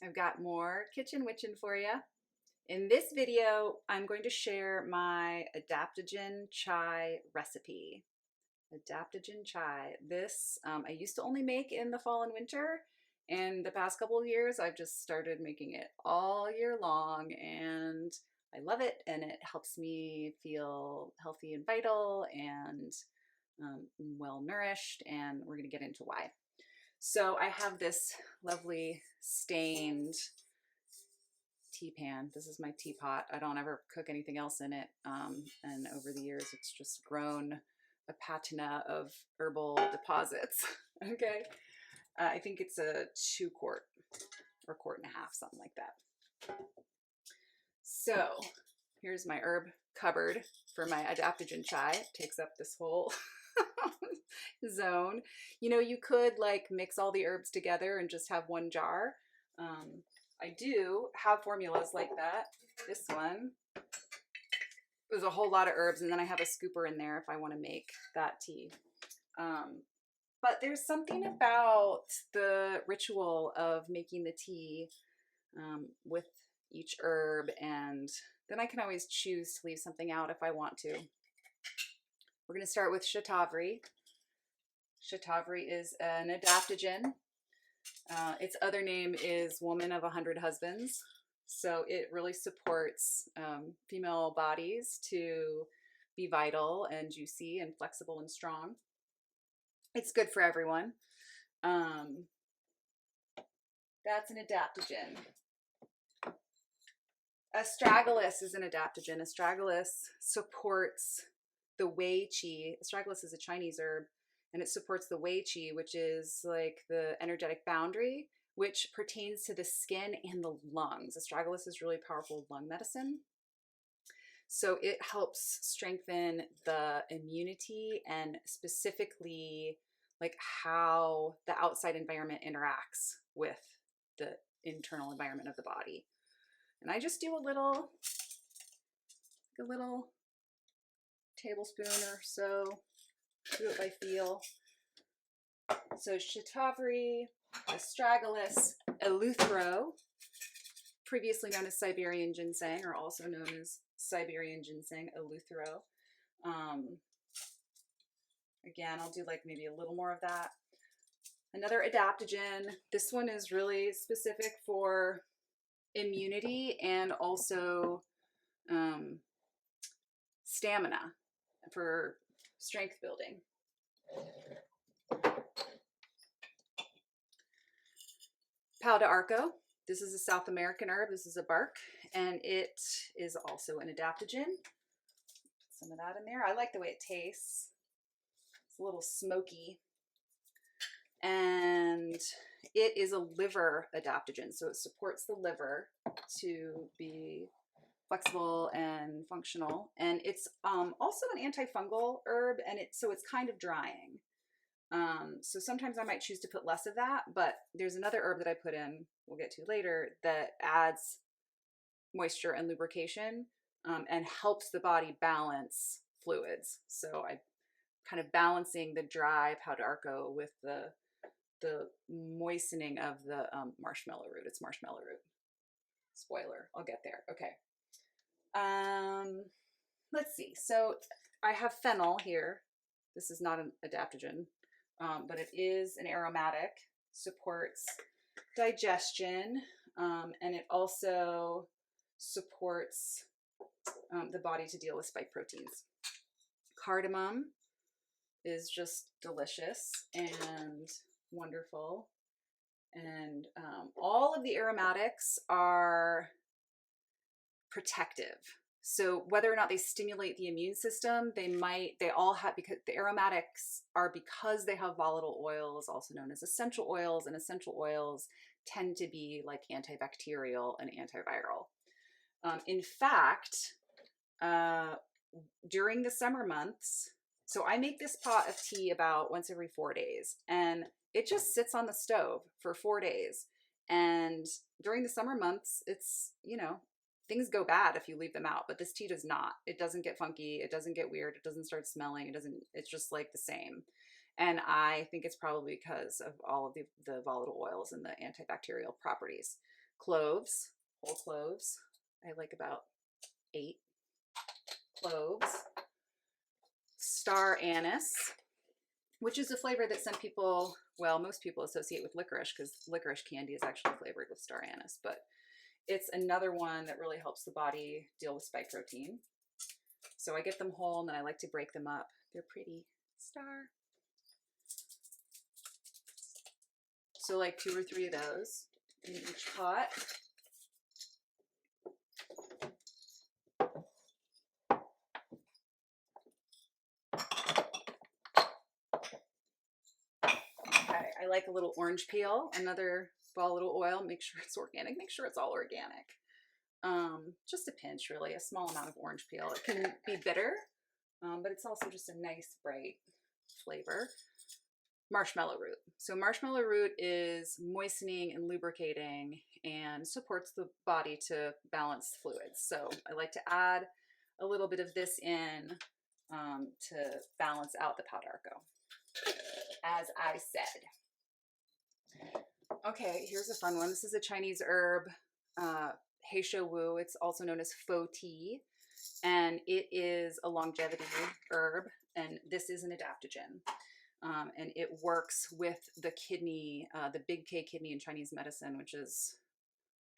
I've got more kitchen witching for you. In this video, I'm going to share my adaptogen chai recipe. Adaptogen chai. This I used to only make in the fall and winter, and the past couple of years I've just started making it all year long, and I love it, and it helps me feel healthy and vital and well nourished, and we're going to get into why. So I have this lovely stained tea pan. This is my teapot. I don't ever cook anything else in it. And over the years, it's just grown a patina of herbal deposits. Okay. I think it's a 2 quart or quart and a half, something like that. So here's my herb cupboard for my adaptogen chai. It takes up this whole zone. You know, you could like mix all the herbs together and just have one jar. I do have formulas like that. This one, there's a whole lot of herbs, and then I have a scooper in there if I want to make that tea. But there's something about the ritual of making the tea with each herb, and then I can always choose to leave something out if I want to. We're going to start with shatavari. Shatavari is an adaptogen. Its other name is Woman of 100 Husbands. So it really supports female bodies to be vital and juicy and flexible and strong. It's good for everyone. That's an adaptogen. Astragalus is an adaptogen. Astragalus supports the wei qi. Astragalus is a Chinese herb, and it supports the wei qi, which is like the energetic boundary, which pertains to the skin and the lungs. Astragalus is really powerful lung medicine. So it helps strengthen the immunity and specifically like how the outside environment interacts with the internal environment of the body. And I just do a little tablespoon or so, do it by feel. So shatavari, astragalus, eleuthero, previously known as Siberian ginseng, or also known as Siberian ginseng, eleuthero. Again, I'll do like maybe a little more of that. Another adaptogen. This one is really specific for immunity and also stamina, for strength building. Pau de arco. This is a South American herb. This is a bark, and it is also an adaptogen. Put some of that in there. I like the way it tastes. It's a little smoky. And it is a liver adaptogen, so it supports the liver to be flexible and functional. And it's also an antifungal herb, and so it's kind of drying. So sometimes I might choose to put less of that, but there's another herb that I put in, we'll get to later, that adds moisture and lubrication and helps the body balance fluids. So I kind of balancing the dry pau d'arco with the moistening of the marshmallow root. It's marshmallow root. Spoiler, I'll get there. Okay. Let's see. So I have fennel here. This is not an adaptogen, but it is an aromatic, supports digestion, and it also supports the body to deal with spike proteins. Cardamom is just delicious and wonderful. And all of the aromatics are protective. So whether or not they stimulate the immune system, they all have, because the aromatics are, because they have volatile oils, also known as essential oils, and essential oils tend to be like antibacterial and antiviral. In fact, during the summer months, so I make this pot of tea about once every 4 days, and it just sits on the stove for 4 days. And during the summer months, it's, you know, things go bad if you leave them out, but this tea does not. It doesn't get funky. It doesn't get weird. It doesn't start smelling. It's just like the same. And I think it's probably because of all of the volatile oils and the antibacterial properties. cloves, whole cloves. I like about 8 cloves. Star anise, which is a flavor that some people, well, most people associate with licorice, because licorice candy is actually flavored with star anise, but it's another one that really helps the body deal with spike protein. So I get them whole and then I like to break them up. They're pretty. Star. So like 2 or 3 of those in each pot. Okay, I like a little orange peel, another volatile oil. Make sure it's organic. Make sure it's all organic. Just a pinch, really, a small amount of orange peel. It can be bitter, but it's also just a nice, bright flavor. Marshmallow root. So marshmallow root is moistening and lubricating and supports the body to balance fluids. So I like to add a little bit of this in to balance out the pao d'arco, as I said. Okay, here's a fun one. This is a Chinese herb, He Shou Wu. It's also known as faux tea, and it is a longevity herb, and this is an adaptogen. And it works with the kidney, the big K kidney in Chinese medicine, which is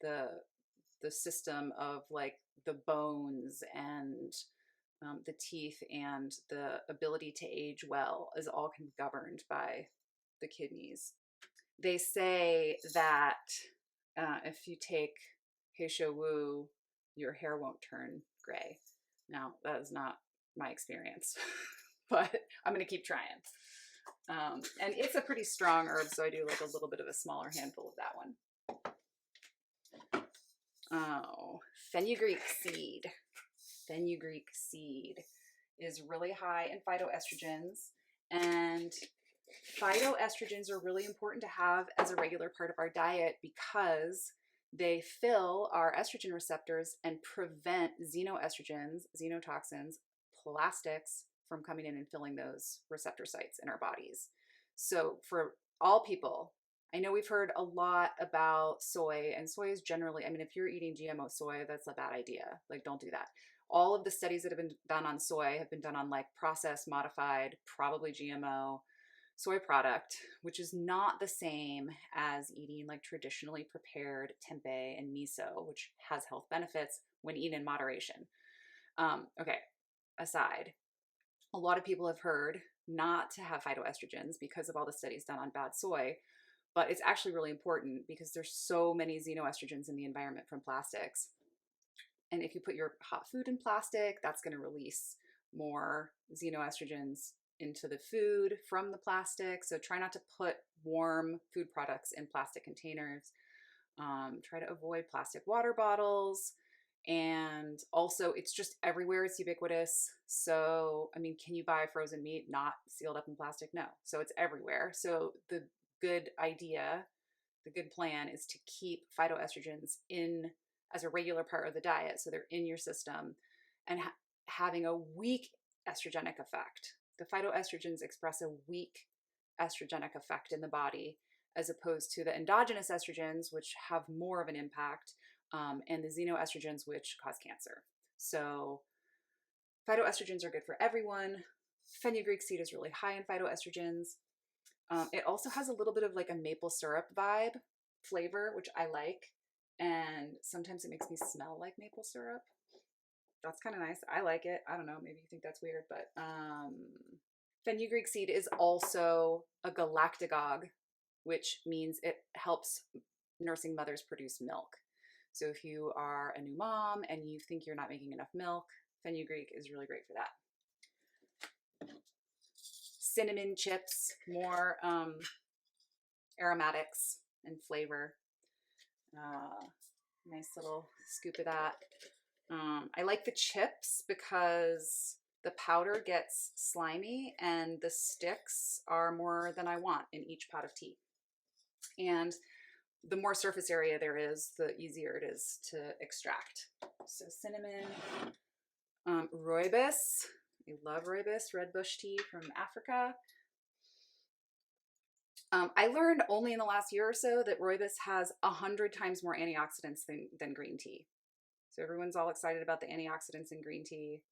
the system of like the bones and the teeth and the ability to age well is all governed by the kidneys. They say that if you take He Shou Wu, your hair won't turn gray. Now, that is not my experience, but I'm going to keep trying. And it's a pretty strong herb, so I do like a little bit of a smaller handful of that one. Oh, fenugreek seed. Fenugreek seed is really high in phytoestrogens, and phytoestrogens are really important to have as a regular part of our diet because they fill our estrogen receptors and prevent xenoestrogens, xenotoxins, plastics from coming in and filling those receptor sites in our bodies. So for all people, I know we've heard a lot about soy, and soy is generally, I mean, if you're eating GMO soy, that's a bad idea. Like, don't do that. All of the studies that have been done on soy have been done on like processed, modified, probably GMO soy product, which is not the same as eating like traditionally prepared tempeh and miso, which has health benefits when eaten in moderation. Okay, aside, a lot of people have heard not to have phytoestrogens because of all the studies done on bad soy, but it's actually really important because there's so many xenoestrogens in the environment from plastics. And if you put your hot food in plastic, that's going to release more xenoestrogens into the food from the plastic. So try not to put warm food products in plastic containers. Try to avoid plastic water bottles. And also, it's just everywhere. It's ubiquitous. So, I mean, can you buy frozen meat not sealed up in plastic? No. So it's everywhere. So the good idea, the good plan is to keep phytoestrogens in as a regular part of the diet. So they're in your system and having a weak estrogenic effect. The phytoestrogens express a weak estrogenic effect in the body as opposed to the endogenous estrogens, which have more of an impact, and the xenoestrogens, which cause cancer. So phytoestrogens are good for everyone. Fenugreek seed is really high in phytoestrogens. It also has a little bit of like a maple syrup vibe flavor, which I like. And sometimes it makes me smell like maple syrup. That's kind of nice. I like it. I don't know. Maybe you think that's weird, but fenugreek seed is also a galactagogue, which means it helps nursing mothers produce milk. So if you are a new mom and you think you're not making enough milk, fenugreek is really great for that. Cinnamon chips, more aromatics and flavor. Nice little scoop of that. I like the chips because the powder gets slimy and the sticks are more than I want in each pot of tea. And the more surface area there is, the easier it is to extract. So cinnamon, rooibos. I love rooibos, red bush tea from Africa. I learned only in the last year or so that rooibos has 100 times more antioxidants than green tea. So everyone's all excited about the antioxidants in green tea.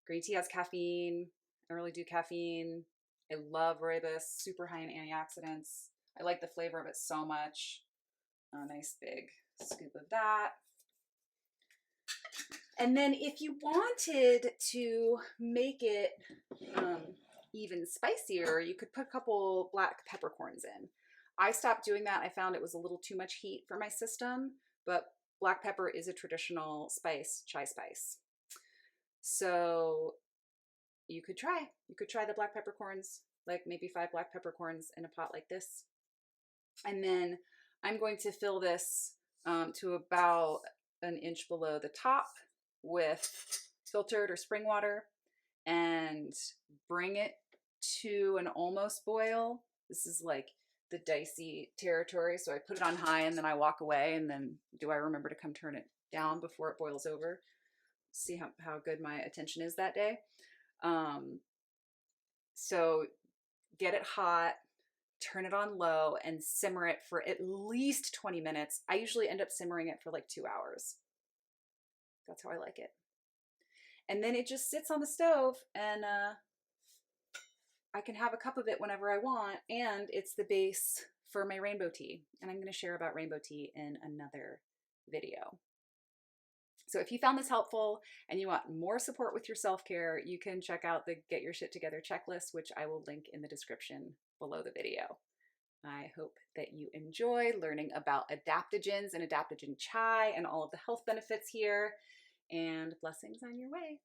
Green tea has caffeine. I don't really do caffeine. I love rooibos, super high in antioxidants. I like the flavor of it so much. A nice big scoop of that. And then if you wanted to make it even spicier, you could put a couple black peppercorns in. I stopped doing that. I found it was a little too much heat for my system, but black pepper is a traditional spice, chai spice. So you could try the black peppercorns, like maybe 5 black peppercorns in a pot like this. And then I'm going to fill this to about an inch below the top with filtered or spring water and bring it to an almost boil. This is like the dicey territory. So I put it on high and then I walk away, and then do I remember to come turn it down before it boils over? See how good my attention is that day. So get it hot, turn it on low, and simmer it for at least 20 minutes. I usually end up simmering it for like 2 hours. That's how I like it. And then it just sits on the stove, and I can have a cup of it whenever I want, and it's the base for my rainbow tea. And I'm going to share about rainbow tea in another video. So if you found this helpful and you want more support with your self-care, you can check out the Get Your Shit Together checklist, which I will link in the description below the video. I hope that you enjoy learning about adaptogens and adaptogen chai and all of the health benefits here, and blessings on your way.